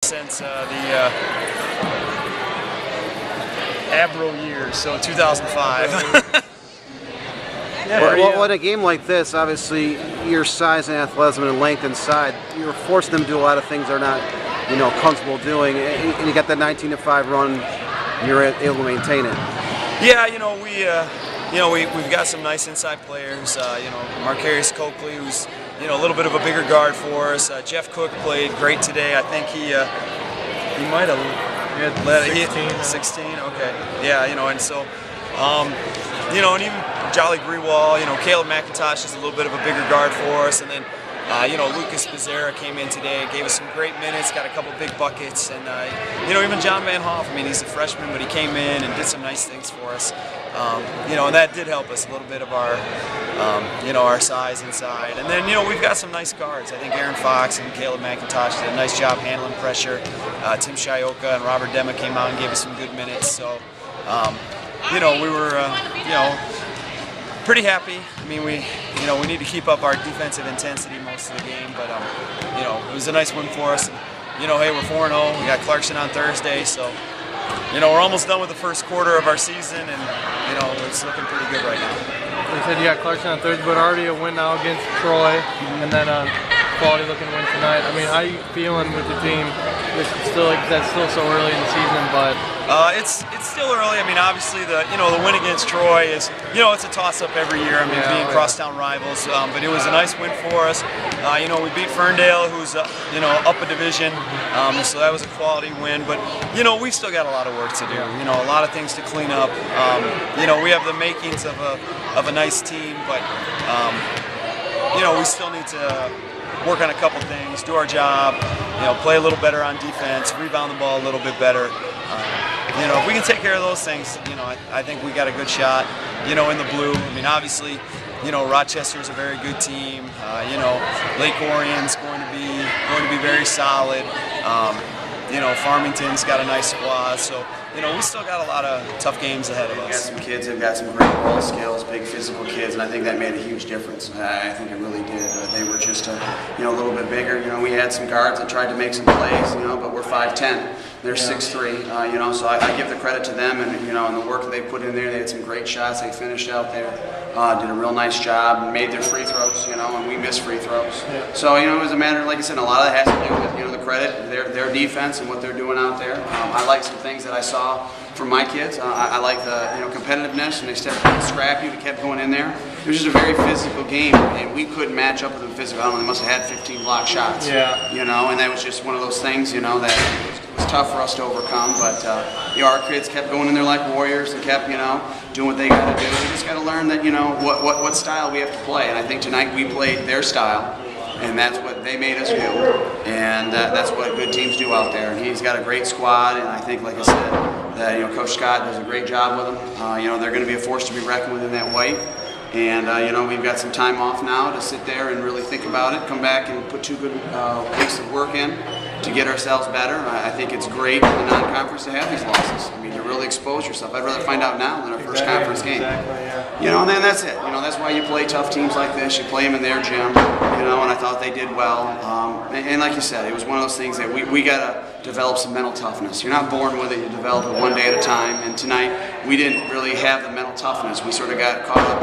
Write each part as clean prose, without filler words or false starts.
Since the Abro years, so 2005. Well, in a game like this, obviously your size and athleticism and length inside, you're forcing them to do a lot of things they're not, comfortable doing. And you got that 19-5 run, and you're able to maintain it. Yeah, we've got some nice inside players. Marcarius Coakley, who's a little bit of a bigger guard for us. Jeff Cook played great today. I think he might have led 16. Okay, yeah, and so and even Jolly Grewal, Caleb McIntosh is a little bit of a bigger guard for us, and then Lucas Becerra came in today, gave us some great minutes, got a couple big buckets, and even John Van Hoff. I mean, he's a freshman, but he came in and did some nice things for us. And that did help us a little bit of our, our size inside. And then, we've got some nice guards. I think Aaron Fox and Caleb McIntosh did a nice job handling pressure. Tim Shioka and Robert Dema came out and gave us some good minutes. So, we were, pretty happy. I mean, we need to keep up our defensive intensity most of the game, but it was a nice win for us. And, hey, we're 4-0. We got Clarkson on Thursday, so we're almost done with the first quarter of our season, and it's looking pretty good right now. You said you got Clarkson on Thursday, but already a win now against Troy, and then a quality looking win tonight. I mean, how are you feeling with the team? It's still that's still so early in the season, but it's still early. I mean, obviously the win against Troy is it's a toss-up every year. I mean, being crosstown rivals, but it was a nice win for us. We beat Ferndale, who's up a division, so that was a quality win. But we've still got a lot of work to do. A lot of things to clean up. We have the makings of a nice team, but we still need to work on a couple things, do our job, play a little better on defense, rebound the ball a little bit better. If we can take care of those things, I think we got a good shot, in the blue. I mean, obviously, Rochester is a very good team. Lake Orion's going to be very solid. Farmington's got a nice squad, so we still got a lot of tough games ahead of us. We got some kids that got some great ball skills, big physical kids, and I think that made a huge difference. I think it really did. They were just a little bit bigger. We had some guards that tried to make some plays, but we're 5'10". They're 6'3", so I give the credit to them and the work that they put in there. They had some great shots. They finished out there, did a real nice job, and made their free throws, and we missed free throws. Yeah. So, it was a matter, like I said, a lot of that has to do with, the credit, their defense and what they're doing out there. I like some things that I saw from my kids. I like the competitiveness, and they stepped up and scrappy. We kept going in there. It was just a very physical game, and we couldn't match up with them physically. I don't know, they must have had 15 block shots. Yeah. And that was just one of those things, that was tough for us to overcome. But our kids kept going in there like warriors and kept, doing what they got to do. We just got to learn that, what style we have to play. And I think tonight we played their style. And that's what they made us do, and that's what good teams do out there. And he's got a great squad, and I think, like I said, that Coach Scott does a great job with them. They're going to be a force to be reckoned with in that white. And we've got some time off now to sit there and really think about it, come back and put 2 good weeks of work in to get ourselves better. I think it's great in the non-conference to have these losses. I mean, you really expose yourself. I'd rather find out now than our first conference game. And then that's it. That's why you play tough teams like this. You play them in their gym, and I thought they did well. And like you said, it was one of those things that we got to develop some mental toughness. You're not born with it. You develop it one day at a time. And tonight, we didn't really have the mental toughness. We sort of got caught up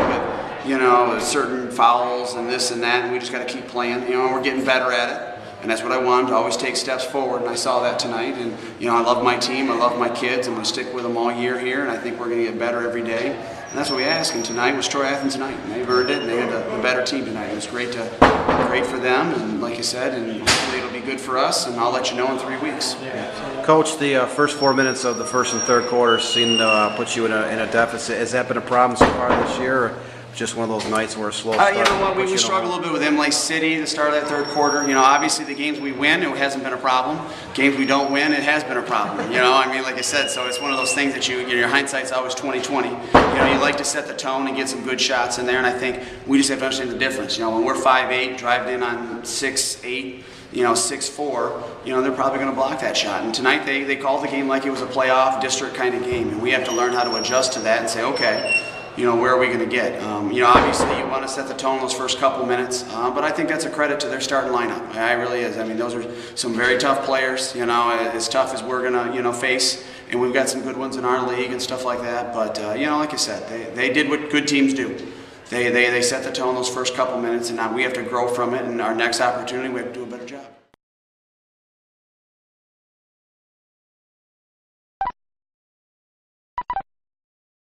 with certain fouls and this and that, and we just got to keep playing. And we're getting better at it. And that's what I wanted, to always take steps forward, and I saw that tonight. And I love my team, I love my kids. I'm going to stick with them all year here, and I think we're going to get better every day. And that's what we ask. And tonight was Troy Athens tonight, and they've earned it, and they had the better team tonight. It was great for them, and like you said, and hopefully it'll be good for us. And I'll let you know in 3 weeks. Yeah. Coach, the first 4 minutes of the first and third quarter seemed to put you in a deficit. Has that been a problem so far this year? Or just one of those nights where a slow start? We struggled a little bit with Imlay City at the start of that third quarter. Obviously the games we win, it hasn't been a problem. Games we don't win, it has been a problem. Like I said, so it's one of those things that your hindsight's always 20/20. You like to set the tone and get some good shots in there, and I think we just have to understand the difference. When we're 5'8", driving in on 6'8", 6'4", they're probably going to block that shot. And tonight they called the game like it was a playoff district kind of game, and we have to learn how to adjust to that and say, okay, where are we going to get? Obviously you want to set the tone those first couple minutes, but I think that's a credit to their starting lineup. It really is. I mean, those are some very tough players, as tough as we're going to, face, and we've got some good ones in our league and stuff like that. But, like I said, they did what good teams do. They set the tone those first couple minutes, and now we have to grow from it, and our next opportunity we have to do a better job.